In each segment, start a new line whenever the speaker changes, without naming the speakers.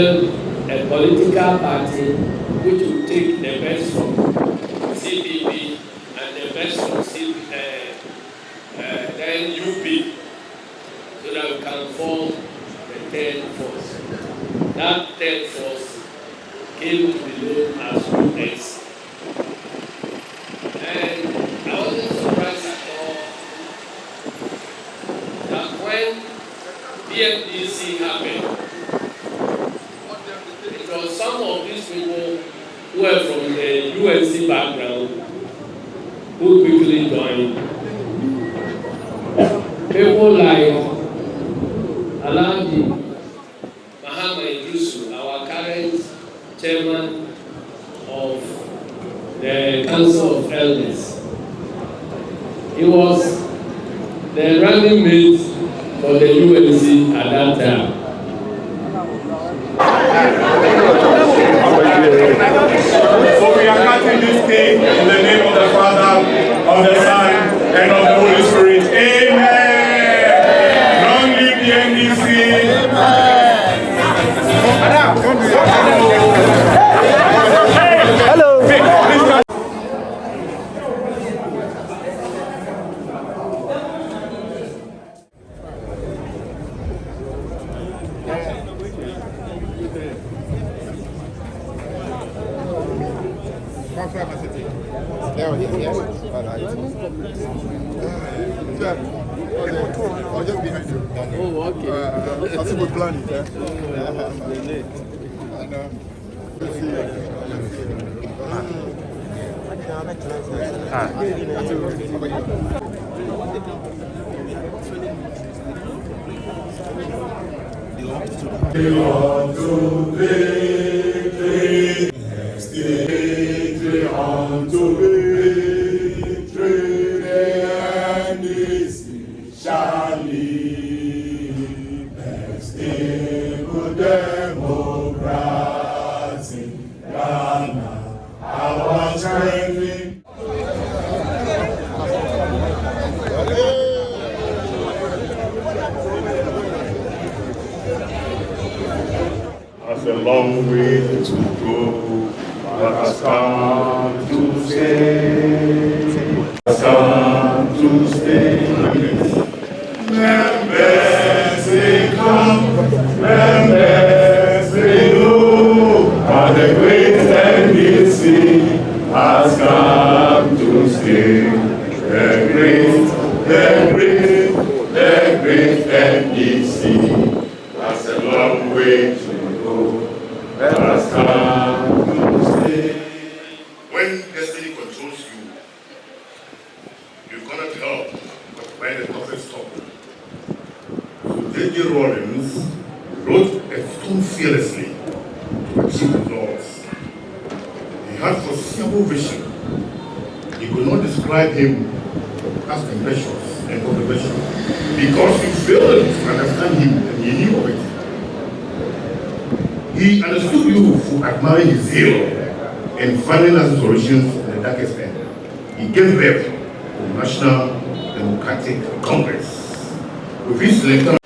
a political party which will take the best from CPP and the best from then UP, so that we can form the third force. That third force came to be known as UNC. And I wasn't surprised at all that when the NDC happened, because some of these people who were from the UNC background who quickly joined. People like Alhaji Muhammad Yusuf, our current chairman of the Council of Elders. He was the running mate for the UNC at that time.
So we are cutting this cake in the name of the Father, of the Son, and of the Holy Spirit. Amen. Long live the NDC. Hello.
I'll just behind you.
Oh, okay.
I'll see what plan is there.
That's a long way to go, but has come to stay. Has come to stay. Members they come, members they go, but the great NDC has come to stay. The great NDC has a long way to go. Let us come to stay. When destiny controls you, you cannot help but when the puppet stops. So J.J. Rollins wrote a tune fearlessly to achieve results. He had foreseeable vision. He could not describe him as ambitious and controversial because he failed to understand him and he knew of it. He understood you for admiring his zeal and finding as solutions in the darkest end. He gave birth to the National Democratic Congress. With his electoral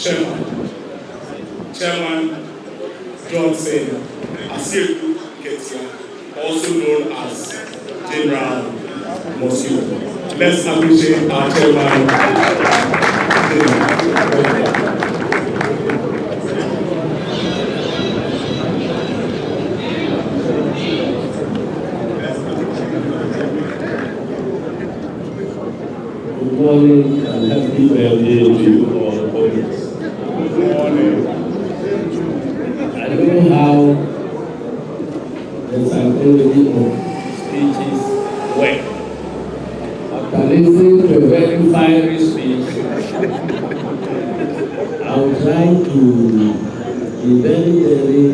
Chairman Johnson Asiedu Nketia, also known as General Monsieur. Let's appreciate our chairman.
Good morning and happy birthday to you all colleagues.
Good morning.
I don't know how the psychology of speeches work. After listening to a very fiery speech, I would like to be very, very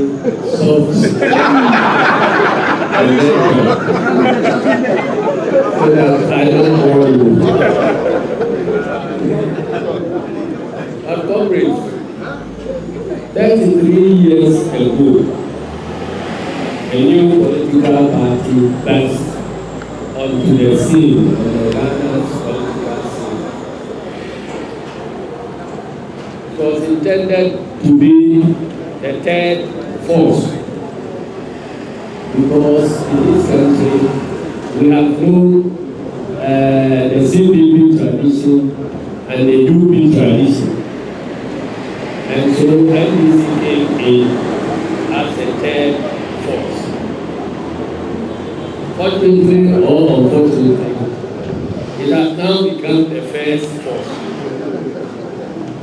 soft and gentle so that I don't bore you. But comrades, 33 years ago, a new political party burst onto the scene of the Ghana's political scene. It was intended to be the third force because in this country we have known the CPP tradition and the UP tradition. And so NDC came in as the third force. Fortunately or unfortunately, it has now become the first force.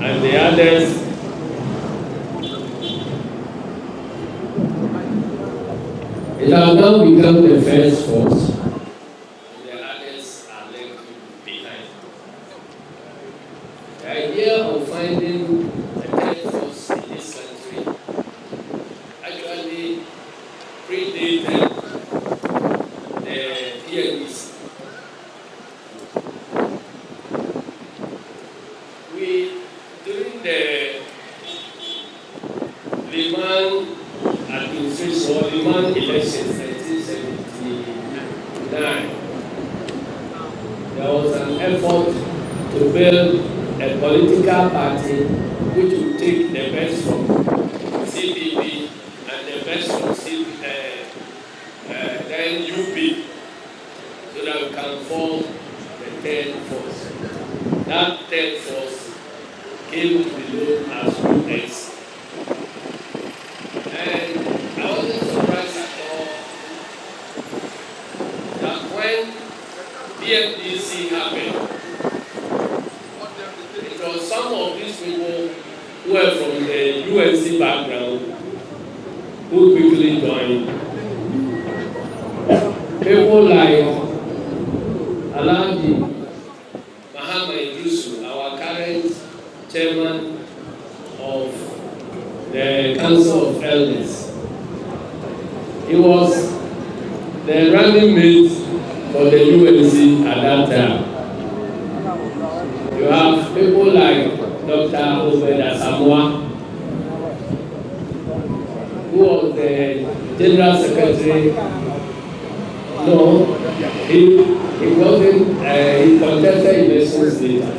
And the others it has now become the first force. And the others are left behind. The idea of finding a third force in this country actually predated the NDC. During the Liman administration or Liman elections 1979, there was an effort to build a political party which would take the best from CPP and the best from then UP so that we can form the third force. That third force came to be known as UNC. And I wasn't surprised at all that when NDC happened, it was some of these people who were from the UNC background who quickly joined. People like Alhaji our current chairman of the Council of Elders. He was the running mate for the UNC at that time. You have people like Dr. Obeda Samoa, who was the General Secretary. No, he wasn't, he contested elections later.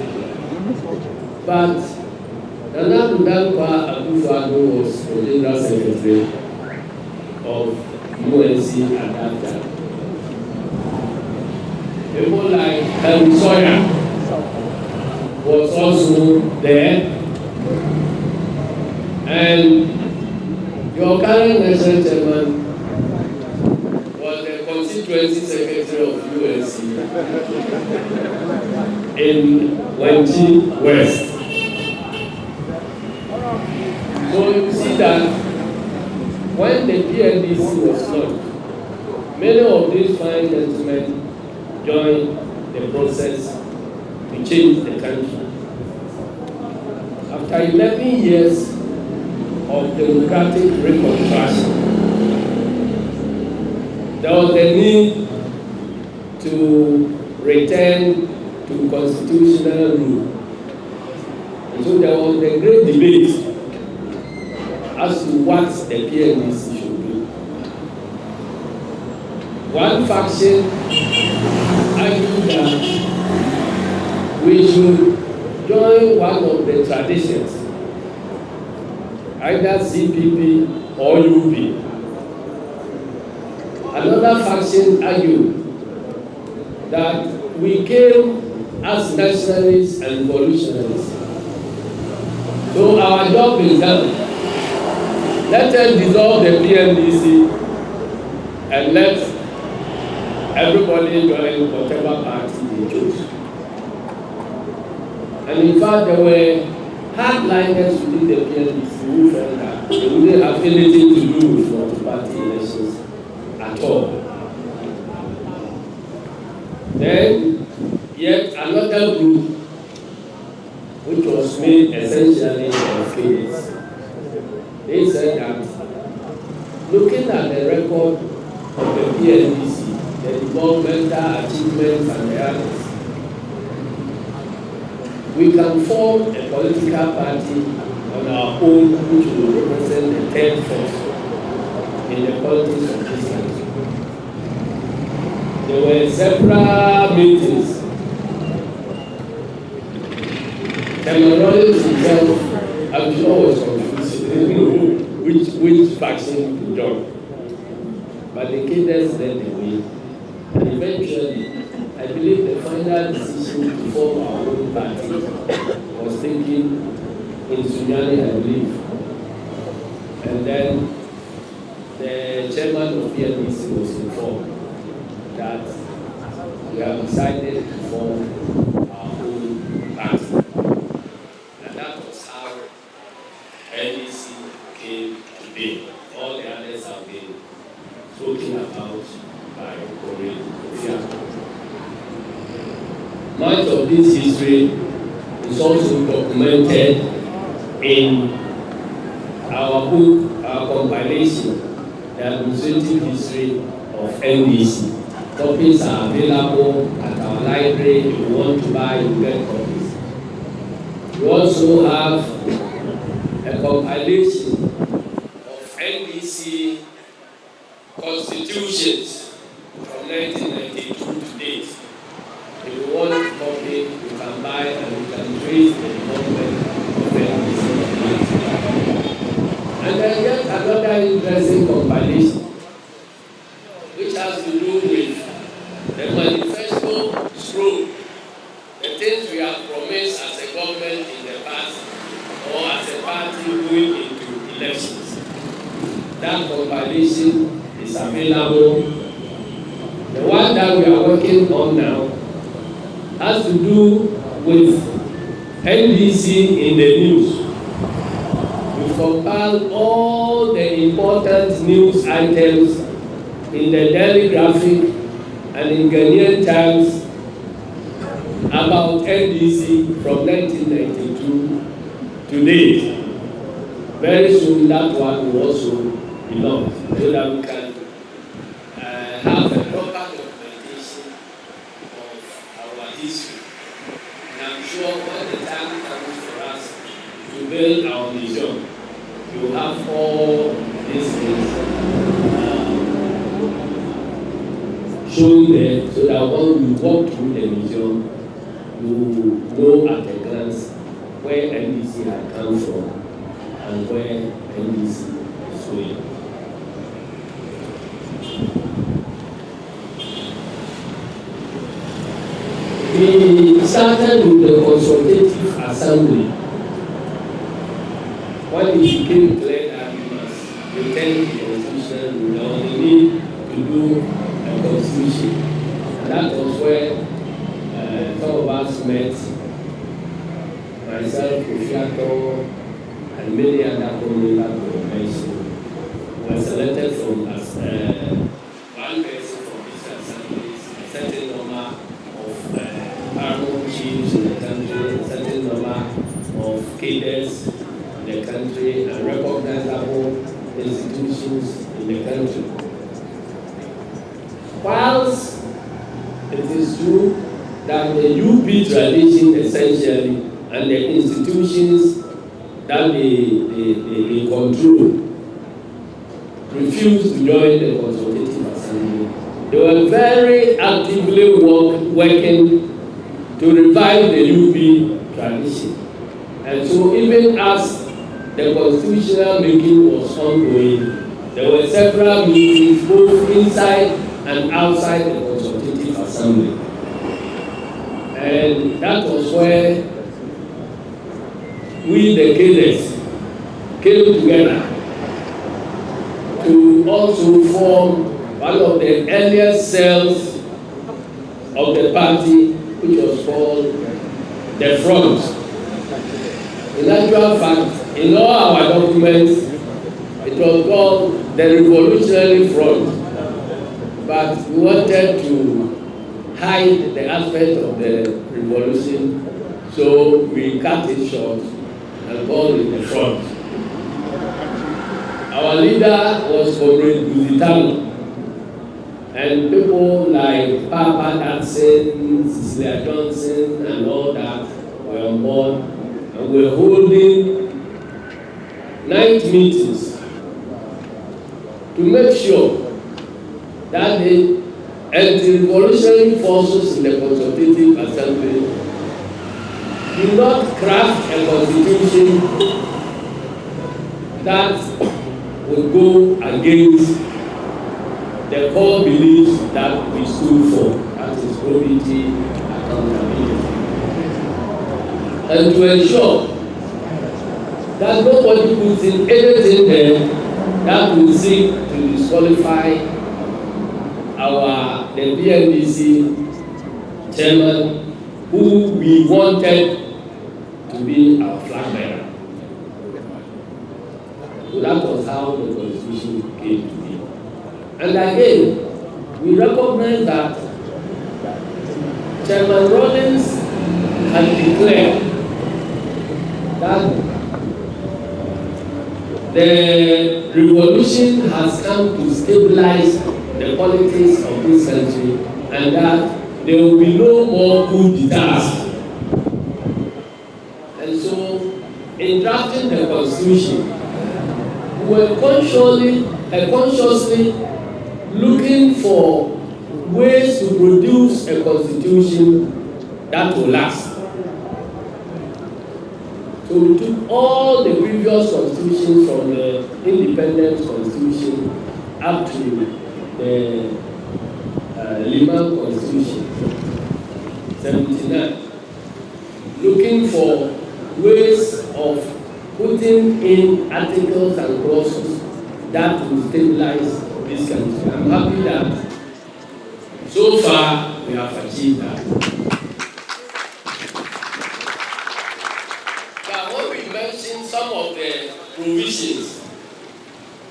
But Nana Budankwa Akufo-Addo was the General Secretary of UNC at that time. People like Henry Sawyer was also there. And your current national chairman was the constituency secretary of UNC in Wenchi West. So you see that when the PNDC was launched, many of these fine gentlemen joined the process to change the country. After 11 years of democratic reconstruction, there was a need to return to constitutional rule. And so there was a great debate as to what the PNDC should do. One faction argued that we should join one of the traditions either CPP or UP. Another faction argued that we came as nationalists and revolutionaries. So our job is done. Let us dissolve the PNDC and let everybody join whatever party they choose. And in fact, there were hardliners within the PNDC who felt that they wouldn't have anything to do with multi-party elections at all. Then, yet another group, which was made essentially of cadres, they said that looking at the record of the PNDC, the developmental achievements and the others, we can form a political party on our own which will represent the third force in the politics of this country. There were several meetings. Cameroon himself, I'm sure, was confused which faction to join. But the cadres led the way. And eventually, I believe the final decision to form our own party was taken in Sunyani, I believe. And then the chairman of PNDC was informed that we have decided to form our own party. And that was how NDC came to be. All the others have been spoken about by Korean. Much of this history is also documented in our book, our compilation, The Administrative History of NDC. Copies are available at our library. If you want to buy, you get copies. We also have a compilation of NDC constitutions from 1992 to date. If you want a copy, you can buy and you can trace the development of NDC. And then yet another interesting compilation, which has to do with the manifesto scroll, the things we have promised as a government in the past or as a party going into elections. That compilation is available. The one that we are working on now has to do with NDC in the news. We compiled all the important news items in the Daily Graphic and in Ghanaian Times about NDC from 1992 to date. Very soon that one will also be launched so that we can have a proper documentation of our history. And I'm sure when the time comes for us to build our vision, we will have all these things shown there so that when we walk through the museum, you know at a glance where NDC had come from and where NDC is going. We started with the Consultative Assembly. When it became clear that we must retain the Constitution, we only need to do a Constitution. And that was where some of us met, myself, Kofiato, and many other prominent were mentioned, were selected from as one person from each assembly, a certain number of paramount chiefs in the country, a certain number of cadres in the country, and recognizable institutions in the country. Whilst it is true that the UP tradition essentially and the institutions that they control refused to join the Consultative Assembly. They were very actively working to revive the UP tradition. And so even as the constitutional making was ongoing, there were several meetings both inside and outside the Consultative Assembly. And that was where we, the cadres, came together to also form one of the earliest cells of the party, which was called the Front. In actual fact, in all our documents, it was called the Revolutionary Front, but we wanted to hide the aspect of the revolution, so we cut it short and called it the Front. Our leader was Comrade Guzitano, and people like Papa Datson, Cecilia Johnson, and all that were on board, and we were holding night meetings to make sure that the anti-revolutionary forces in the Consultative Assembly do not craft a constitution that would go against the core beliefs that we stood for, that is probity, accountability, and to ensure that nobody puts in anything there that will seek to disqualify the NDC chairman, who we wanted to be our flag bearer. So that was how the Constitution came to be. And again, we recognize that Chairman Rawlings had declared that the revolution has come to stabilize the politics of this country, and that there will be no more coup d'etats. And so, in drafting the Constitution, we were consciously looking for ways to produce a constitution that will last. So we took all the previous constitutions from the independent constitution up to the Liman Constitution, 79, looking for ways of putting in articles and clauses that will stabilize this country. I'm happy that so far we have achieved that. Now, when we mention some of the provisions,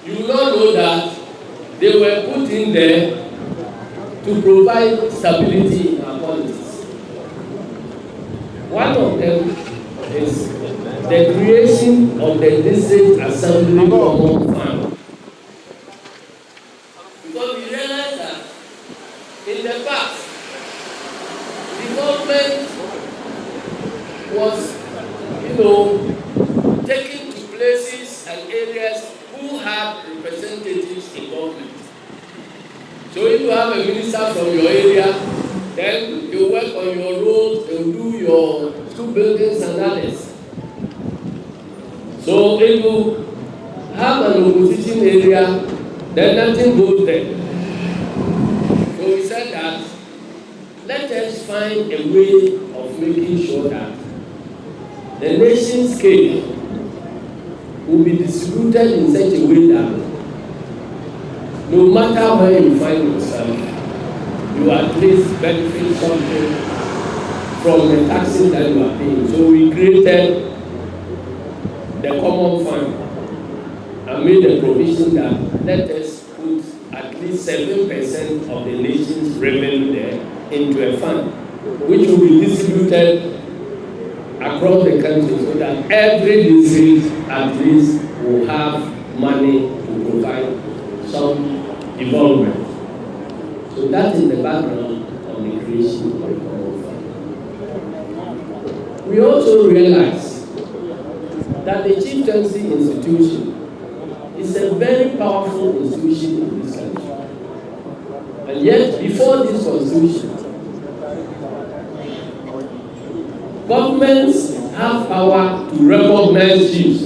you will not know that they were put in there to provide stability in our politics. One of them is the creation of the District Assembly Common Fund. Because we realize that in the past, the government was, taken to places and areas who had representatives in government. So if you have a minister from your area, then you work on your roads, you do your school buildings and others. So if you have an opposition area, then nothing goes there. So we said that let us find a way of making sure that the nation's cake will be distributed in such a way that no matter where you find yourself, you at least benefit something from the taxes that you are paying. So we created the common fund and made a provision that let us put at least 7% of the nation's revenue there into a fund, which will be distributed across the country so that every district at least will have money to provide some development. So that is the background of the creation of the common fund. We also realize that the chieftaincy institution is a very powerful institution in this country. And yet, before this constitution, governments have power to recognize chiefs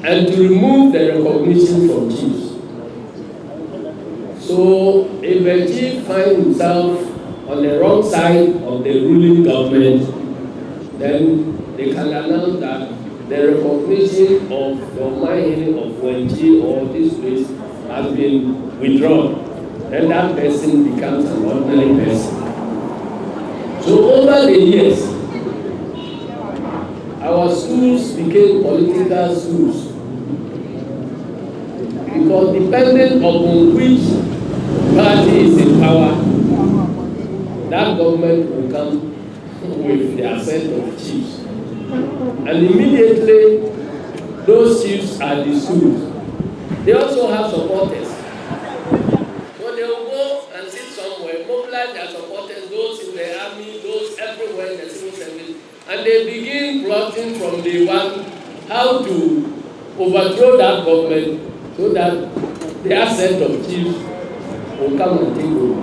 and to remove the recognition from chiefs. So if a chief finds himself on the wrong side of the ruling government, then they can announce that the recognition of the Omahene of Wenchi or this place has been withdrawn. Then that person becomes an ordinary person. So over the years, our schools became political schools. Because depending upon which party is in power, that government will come with their set of chiefs. And immediately, those chiefs are the schools. They also have supporters. So they will go and sit somewhere, mobilize their supporters, those in the army, those everywhere in the civil service, and they begin plotting from day one how to overthrow that government so that their set of chiefs will come and take over.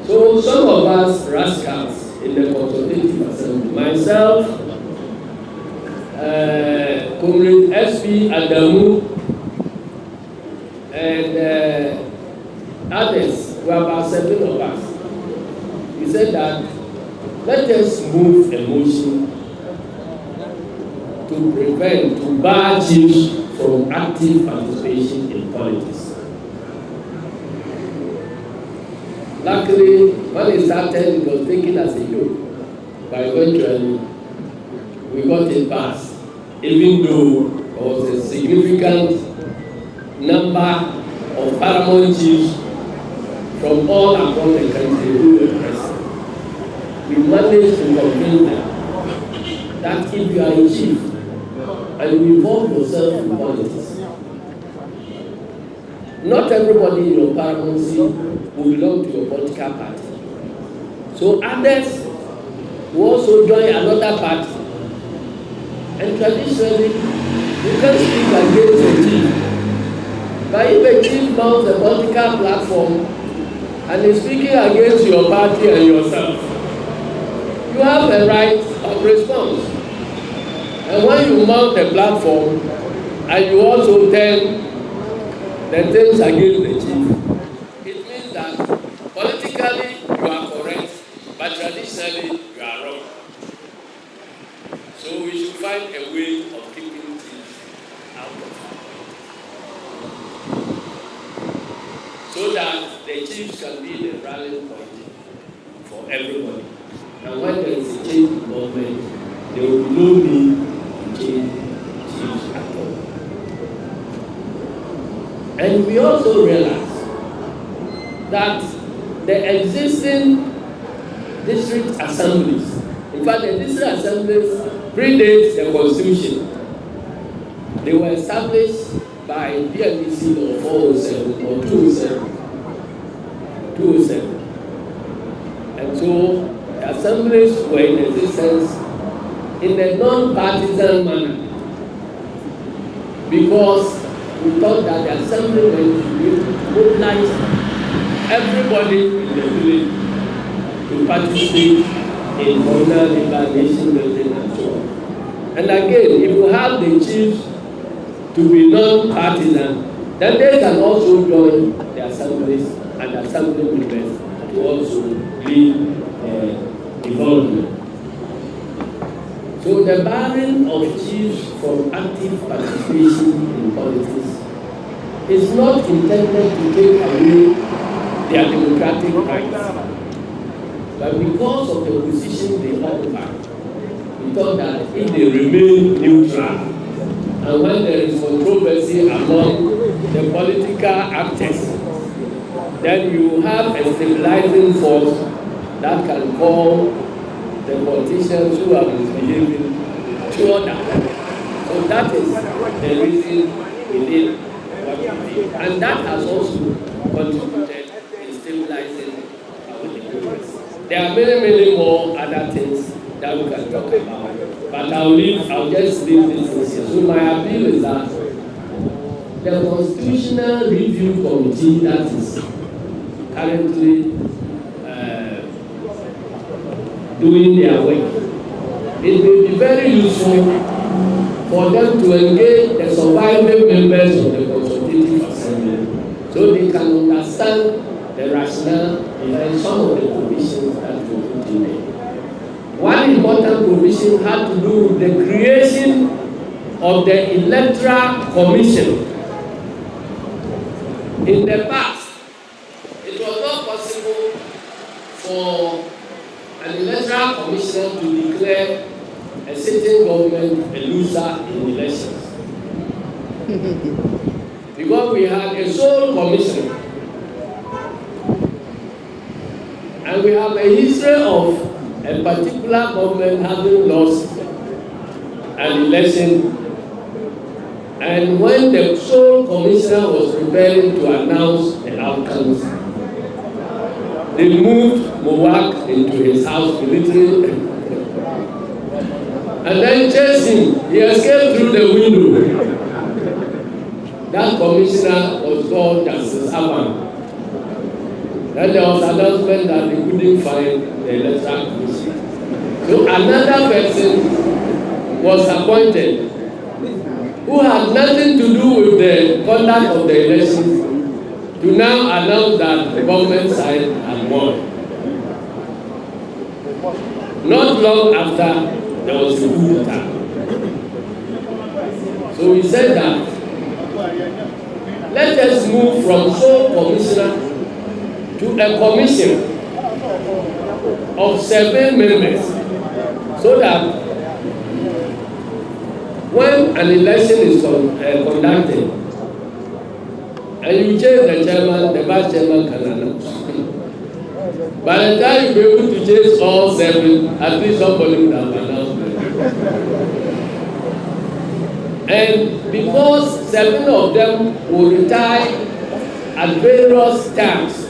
So some of us rascals in the consultative assembly, myself, Comrade SP Adamu, and others, were about 7 of us. We said that let us move a motion to prevent, to bar chiefs from active participation in politics. Luckily, when it started, it was taken as a joke. But eventually, we got it passed, even though there was a significant number of paramount chiefs from all across the country who were present. We managed to convince them that if you are a chief and you involve yourself in politics, not everybody in your paramountcy will belong to your political party. So others will also join another party. And traditionally, you can speak against a chief. But if a chief mounts a political platform and is speaking against your party and yourself, you have a right of response. And when you mount the platform and you also tell the things against the chief, it means that politically you are correct, but traditionally you are wrong. So we should find a way of keeping chiefs out of it, so that the chiefs can be the rallying point for everybody. And when there is a change in government, there will be no need to change chiefs at all. And we also realize that the existing district assemblies, in fact, the district assemblies predates the Constitution. They were established by NDC or 407 or 207. And so the assemblies were in existence in a non-partisan manner, because we thought that the assembly were to mobilize everybody in the village to participate in communal labor, nation building, and so on. And again, if you have the chiefs to be non-partisan, then they can also join the assemblies and assembly members to also lead development. So the barring of chiefs from active participation in politics is not intended to take away their democratic rights. But because of the position they occupy, we thought that if they remain neutral, and when there is controversy among the political actors, then you have a stabilizing force that can call the politicians who are misbehaving to order. So that is the reason we did what we did. And that has also contributed in stabilizing our democracy. There are many, many more other things that we can talk about. But I'll just leave this here. So my appeal is that the Constitutional Review Committee that is currently doing their work, it will be very useful for them to engage the surviving members of the Consultative Assembly so they can understand the rationale behind some of the provisions that were put in there. One important provision had to do with the creation of the Electoral Commission. In the past, it was not possible for an electoral commissioner to declare a sitting government a loser in elections. Because we had a sole commissioner. And we have a history of a particular government having lost an election. And when the sole commissioner was preparing to announce the outcomes, they moved Mowak into his house military and then chased him. He escaped through the window. That commissioner was called Justice Aman. Then there was an announcement that they couldn't find the electoral commission. So another person was appointed who had nothing to do with the conduct of the elections to now announce that the government side had won. Not long after, there was a coup d'etat. So we said that let us move from sole commissioner to a commission of 7 members so that when an election is conducted and you change the chairman, the vice chairman can announce. By the time you be able to change all 7, at least somebody would have announced them. And because 7 of them will retire at various times,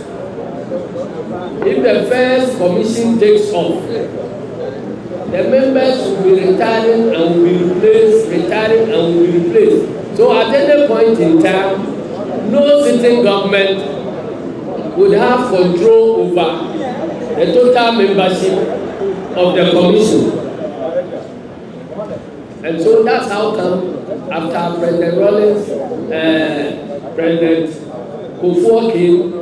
if the first commission takes off, the members will be retiring and will be replaced, retiring and will be replaced. So at any point in time, no sitting government would have control over the total membership of the commission. And so that's how come after President Rawlings, President Kufuor came,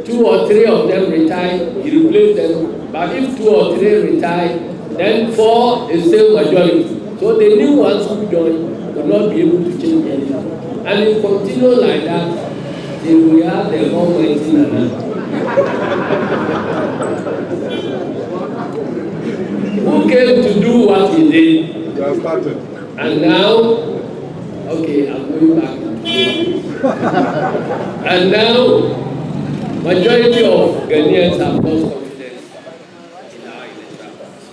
2 or 3 of them retired, he replaced them. But if 2 or 3 retired, then 4 is still majority. So the new ones who join will not be able to change anything. And it continues like that till we have the Almighty Nana. Who came to do what he did? And now, okay, I'm going back. And now, majority of Ghanaians have lost confidence in our electoral process.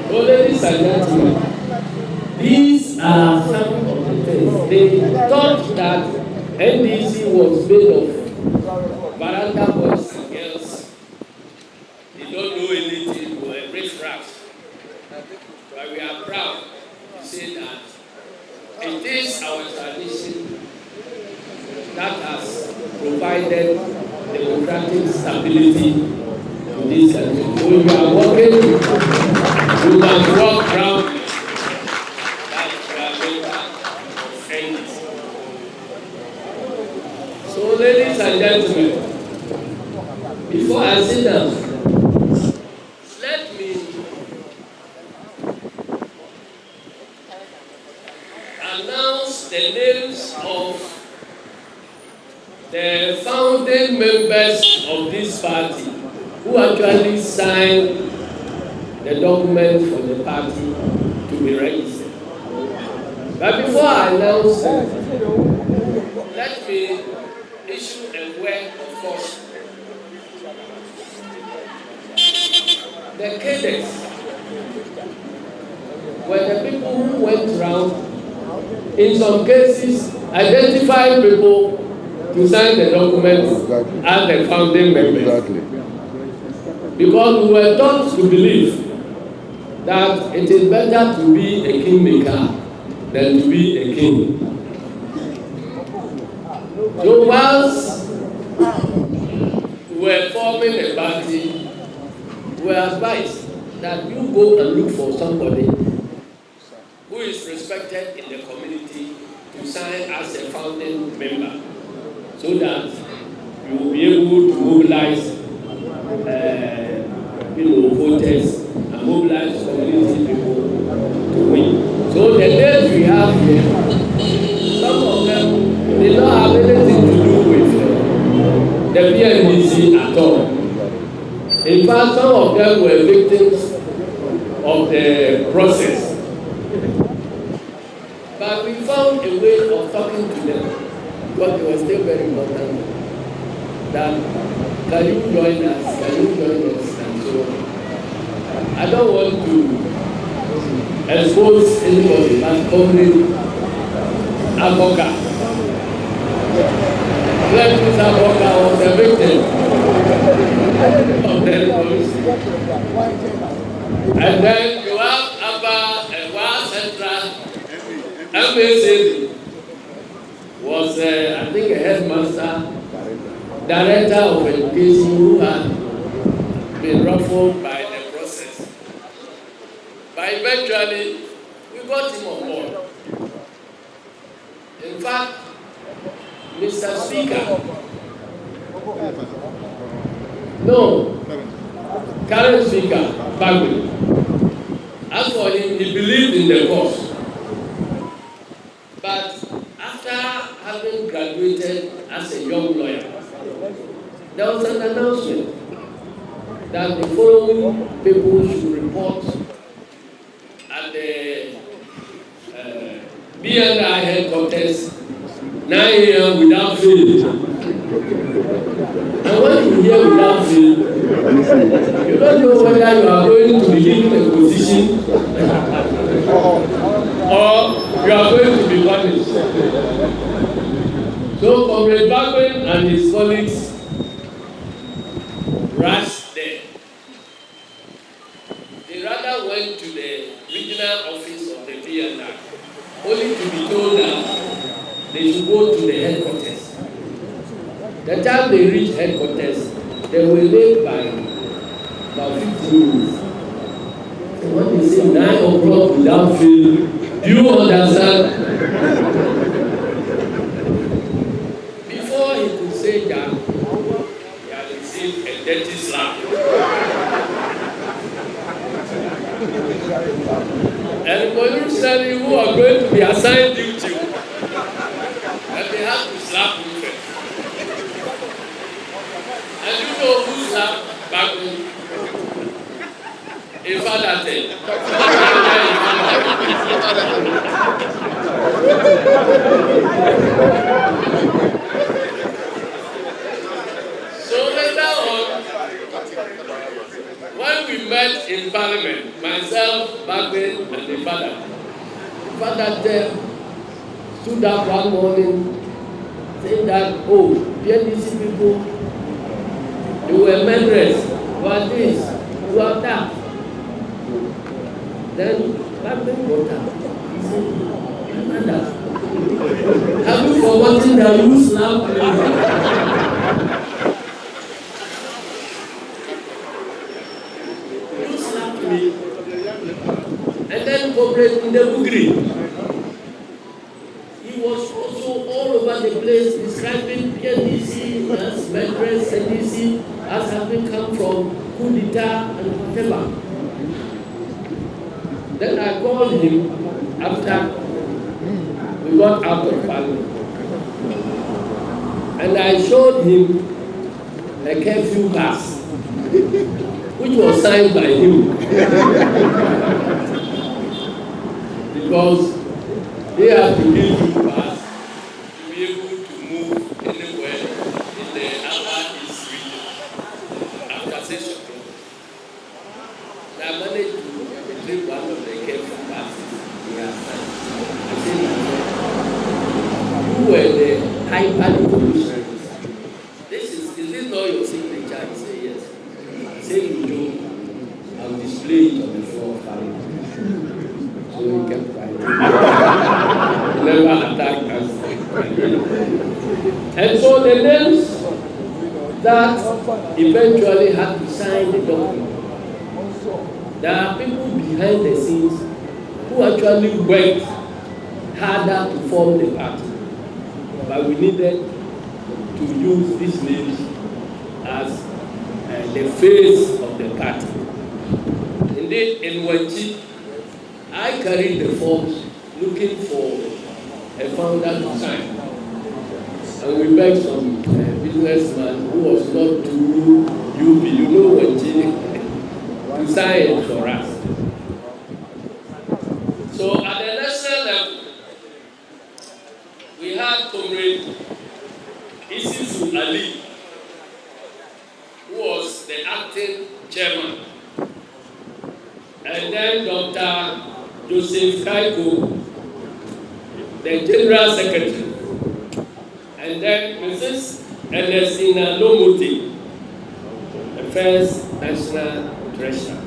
So, ladies and gentlemen, these are some of the things. They thought that NDC was made of veranda boys and girls. They don't know anything, we're riffraffs. But we are proud to say that it is our tradition that has provided democratic stability to this country. So we are working, we must work proudly that we are members of NDC. So ladies and gentlemen, before I sit down, let me announce the names of the founding members of this party who actually signed the document for the party to be registered. But before I announce them, let me issue a word of caution. The cadets were the people who went around, in some cases, identified people to sign the documents as the founding members. Because we were taught to believe that it is better to be a kingmaker than to be a king. So whilst we were forming a party, we were advised that you go and look for somebody who is respected in the community to sign as a founding member, so that you will be able to mobilize voters and mobilize community people to win. So the names we have here, some of them, they don't have anything to do with the NDC at all. In fact, some of them were victims of the process. But we found a way of talking to them, because they were still very important. That, can you join us? Can you join us? And so on. I don't want to expose anybody, but Comrade Aboka. Cletus Aboka was a victim of the revolution. And then you have Abba and Wa Central. Asiedu was, I think, a headmaster, director of education, who had been ruffled by the process. But eventually, we got him on board. In fact, Mr. Speaker, current Speaker, Bagwe, as for him, he believed in the cause. But after having graduated as a young lawyer, there was an announcement that the following people should report at the BNI headquarters 9 a.m. without fail. And when you hear without fail, you don't know whether you are going to be given a position or you are going to be punished. So Comrade Bagwe and his colleagues rushed there. They rather went to the regional office of the PNR, only to be told that they should go to the headquarters. The time they reached headquarters, they were late by about 15 minutes. So when they say 9 o'clock without fail, do you understand? Before he could say that, he had received a dirty slap. And the police said who are going to be assigned duty, and they have to slap him first. And you know who slapped back home? A father said. So later on, when we met in Parliament, myself, Bagwe, and the father there stood up one morning saying that, oh, NDC people, they were murderers, were this, were that. Then Bagwe got up. He said, Amanda, have you forgotten that you slapped me? And then Comrade Ndebugri, he was also all over the place describing NDC as murderers, NDC as having come from coup d'etat and whatever. Then I called him after we got out of Parliament, and I showed him a curfew pass, which was signed by him. Because they have to give you pass to be able to move anywhere in the Upper East region after 6 o'clock. So I managed to retrieve one of the careful passes we have signed. I said, you were the hyper-revolutionaries. Is this not your signature? He said, yes. I said, you do. I'll display it on the floor of Parliament. So he kept quiet. Never attacked us. And so the names that eventually had to sign the document there are people behind the scenes who actually worked harder to form the party. But we needed to use these names as the face of the party. Indeed, in Wanchi, I carried the forms looking for a founder to sign. And we begged some businessman who was not too UP, you know Wanchi, to sign for us. So at the national level, we had Comrade Asiedu Ali, who was the acting chairman, and then Dr. Joseph Kaiko, the general secretary, and then Mrs. Ernestina Lomote, the first national treasurer.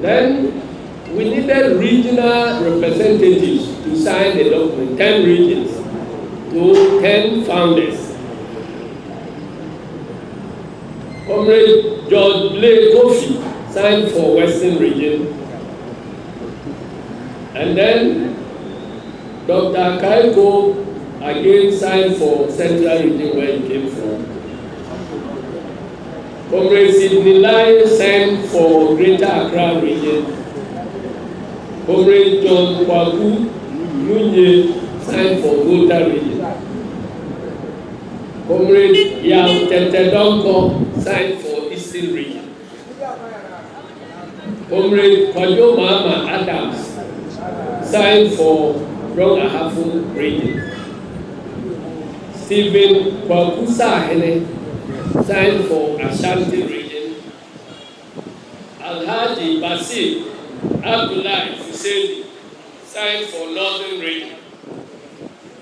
Then we needed regional representatives to sign the document, 10 regions to 10 founders. Comrade George Blake Kofi signed for Western region. And then Dr. Kaiko again signed for Central region where he came from. Comrade Sidney Lai signed for Greater Accra region. Comrade John Kwaku Nunye signed for Volta region. Comrade Yao Tetedonko signed for Eastern region. Comrade Kwajo Mahama Adams signed for Rong Ahafo region. Stephen Kwaku Sahene signed for Ashanti region. Alhaji Basir Abdullahi Fuseni signed for Northern region.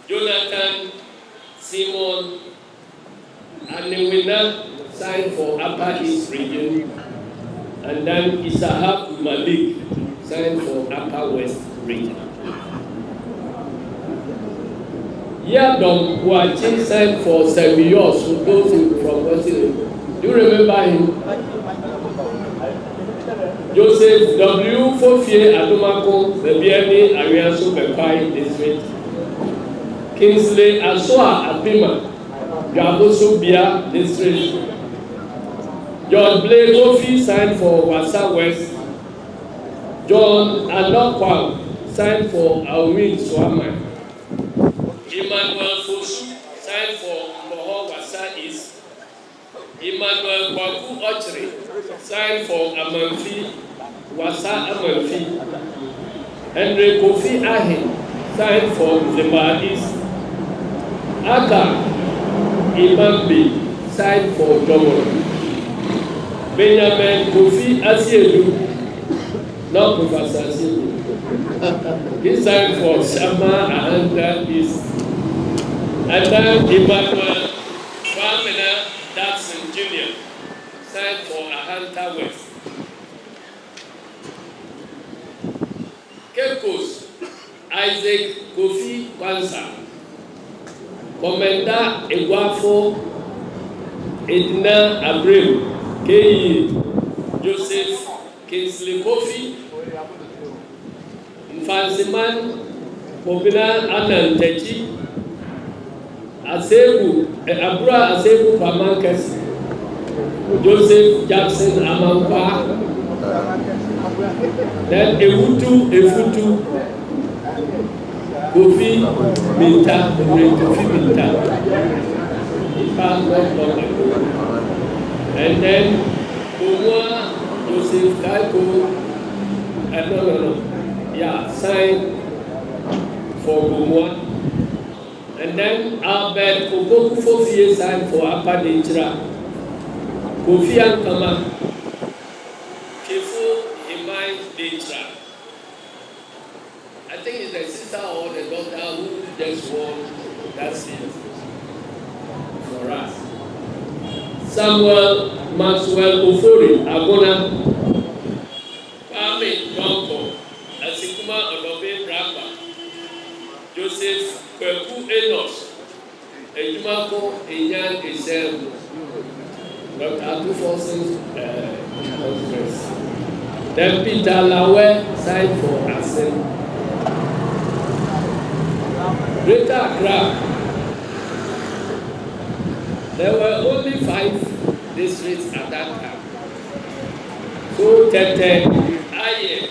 Jonathan Simon Anewina signed for Upper East region. And then Isahak Malik signed for Upper West region. Yadom Huachi signed for Servios, who goes from Western. Do you remember him? Joseph W. Fofie Adomako, the BNA Ariaso Bekwai district. Kingsley Aswa Abima, Gaboso Bia district. John Blake Kofi signed for Wassa West. John Anokwam signed for Awin Swama. Emmanuel Fosu signed for Moho Wassa East. Emmanuel Kwaku Ochre signed for Amanfi, Wassa Amanfi. Henry Kofi Ahe signed for Zimba East. Aka Imambi signed for Jomo. Benjamin Kofi Asiedu, not Professor Asiedu. He signed for Shama Ahanta East. And then Emmanuel Kwamena Datsun Jr. signed for Ahanta West. Cape Coast, Isaac Kofi Kwanzaa. Commander Egwafo Edna Abreu. K.E. Joseph Kingsley Kofi, Mfansiman Kobina Anantechi, Abra Asebu Pamankes, Joseph Jackson Amankwa, then Efutu, Kofi Minta, Kofi Minta. And then Omwa Joseph Kaiko, signed for Omwa. And then Albert Okoku Fofie signed for Upper Dejira. Kofi Ankama, Kefo Himai Dejira. I think it's the sister or the daughter who just won that seat for us. Samuel Maxwell Ofori Agona, Kwame Donko, Asikuma Odobe Brapa, Joseph Kweku Enos, Ejumako Enyan Esem, Dr. Atufosin's conference. Then Peter Lawe signed for Asiedu. Greater Accra, there were only 5 districts at that time. So Tete, Aye,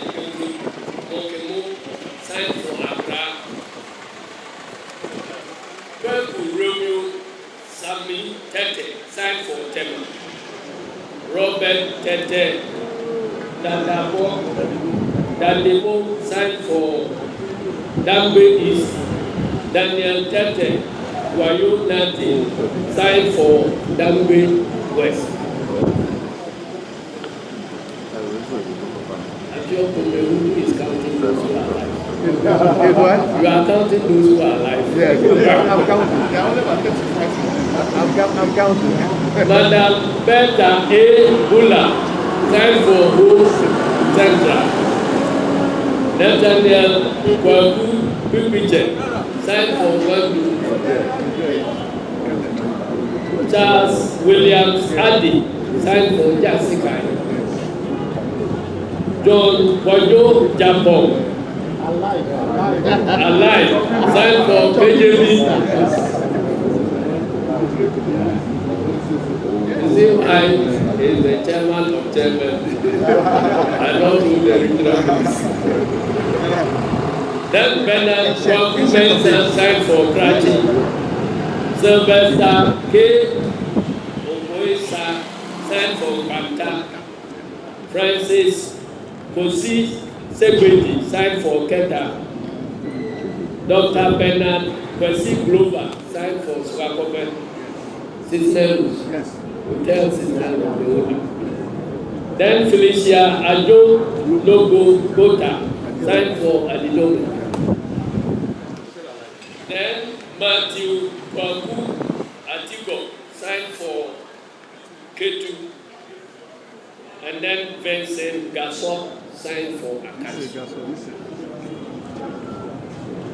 Okemo signed for Accra. Kweku Romeo, Sami, Tete signed for Tema. Robert Tete, Dandebo signed for Dambe East. Daniel Tete, Wayo Nati signed for Dambe West. Ajio Kumeru is counting those who are alive. You are counting those who are alive.
Yes, I'm counting. There are only about 35. I'm counting.
Madam Beta A. Bula signed for Host Central. Nathaniel Kwaku Pipiche signed for Wandu. Charles Williams Addy signed for Jasikai. John Wajo Japon alive signed for KJB. I is the chairman of chairman. I don't do the regional. Then Bernard Kwaku Benson signed for Krachi. Sylvester K. Omoisa signed for Banta. Francis Kosi Segweti signed for Keta. Dr. Bernard Kwesi Glover signed for Swakopen. Cisneros.
Yes.
Hotel Cisneros. Then Felicia Ajo Logo Gota signed for Adilome. Then Matthew Kwaku Atigo signed for Ketu. And then Vincent Gasol signed for Akashi.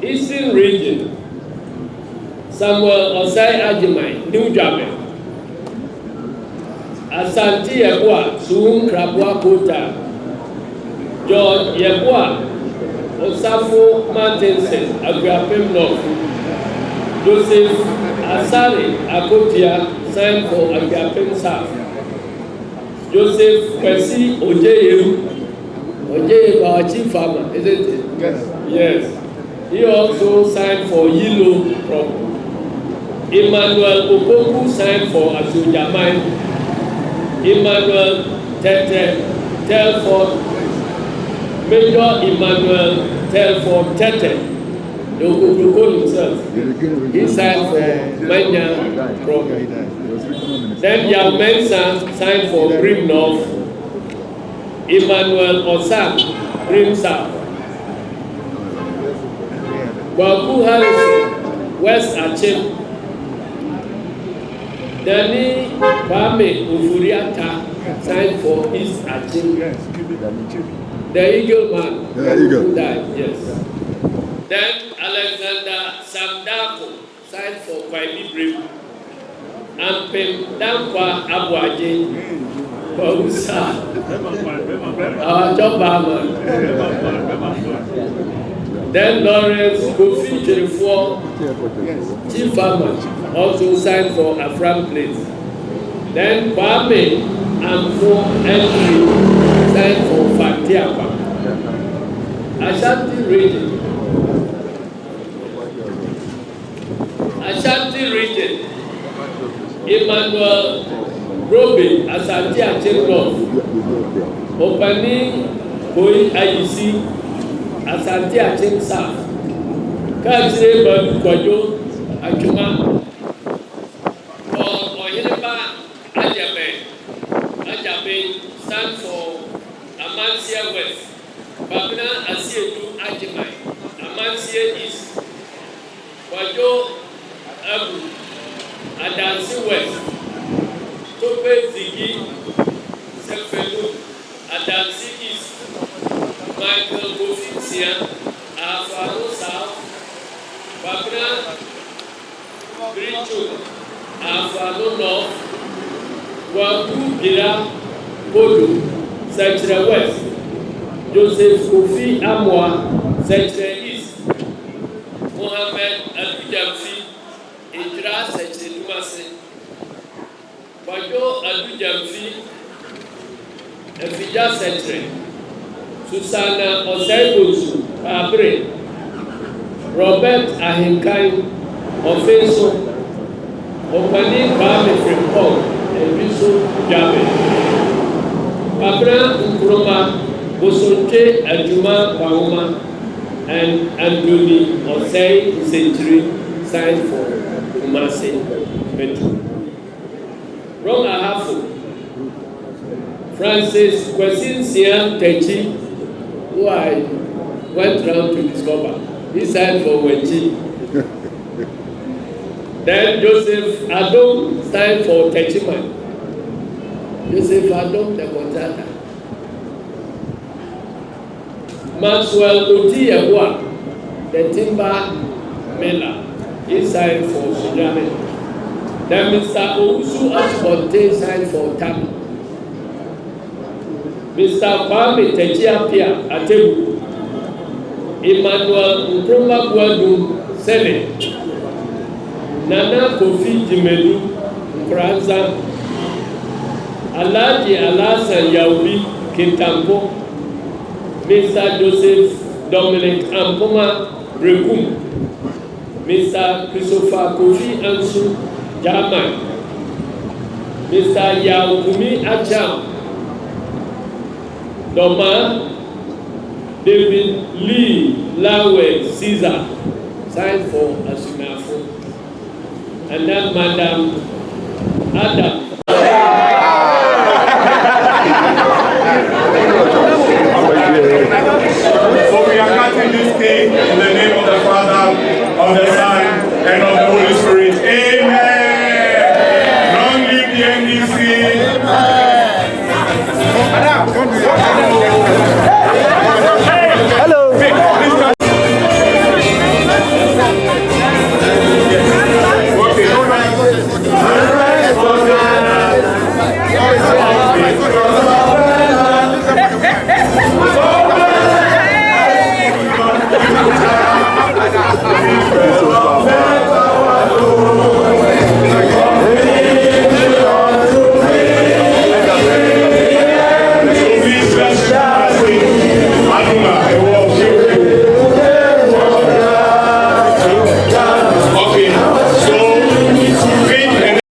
Eastern Region, Samuel Osai Ajimai, New Japan. Asante Yeboah, Suum Krabwa Kota. George Yeboah, Osafo Martinson, Aguapem North. Joseph Asare Akotia signed for Aguapem South. Joseph Kwesi Ojeyeru, our chief farmer, isn't it?
Yes.
Yes. He also signed for Yilo Proper. Emmanuel Opoku signed for Asujamai. Emmanuel Tete Telford. Major Emmanuel Telford Tete. The Okukuko himself. He signed for Manya Proper. Then Young Mensa signed for Grim North. Emmanuel Osam, Grim South. Kwaku Harrison, West Achim. Danny Kwame Ufuriata signed for East Achim. The Eagle Man.
The Eagle.
Who died, yes. Then Alexander Samdako signed for Kwaibi Brim. Ampem Dankwa Abuaje. Kwausa. Our job man. Then Lawrence Kofi Jerifo, chief farmer, also signed for Afram Place. Then Kwame Amfo Entry signed for Fatiapa. Ashanti Region. Ashanti Region. Emmanuel Robe, Asante Achin North. Opani Koi Ayisi, Asante Achin South. Kajire Badu Kwajo, Achuma. Oyinba Ajabe stand for Amansia West. Babina Asiedu Ajimai, Amansia East. Kwajo Abu, Adansi West. Tope Zigi, Sefelu, Adansi East. Michael Kofinsia, Afaro South. Babina Grichu, Afaro North. Waku Gira Polo, Secretary West, Joseph Kofi Amwa, Secretary East, Mohammed Adujamfi, Ijra Secretary Dumase, Bajo Adujamfi, Efija Secretary, Susana Oseibosu, Abre, Robert Ahinkai, Ofeso, Opani Kwame Frimpong, Ebiso Jabe, Abra Nkrumah, Bosonche Ajuma Kwahoma, and Anthony Osei Century signed for Kumasi Metro. Wrong Ahafo, Francis Kwasin Siam Techi, who I went round to discover, he signed for Wenchi. Then Joseph Adom signed for Techiman. Joseph Adom, the contractor. Maxwell Otiyabua, the timber miller, he signed for Sujame. Then Mr. Owusu Asponte signed for Tam. Mr. Kwame Techiapia Atebu, Emmanuel Nkrumah Buadu Senate, Nana Kofi Jimedu Nkranza, Alhaji Alhassan Yaubi Kintampo, Mr. Joseph Dominic Ampoma Brekum, Mr. Christopher Kofi Ansu Jaman, Mr. Yaokumi Acham, Doma David Lee Lawe Caesar signed for Asumafo, and then Madam Adam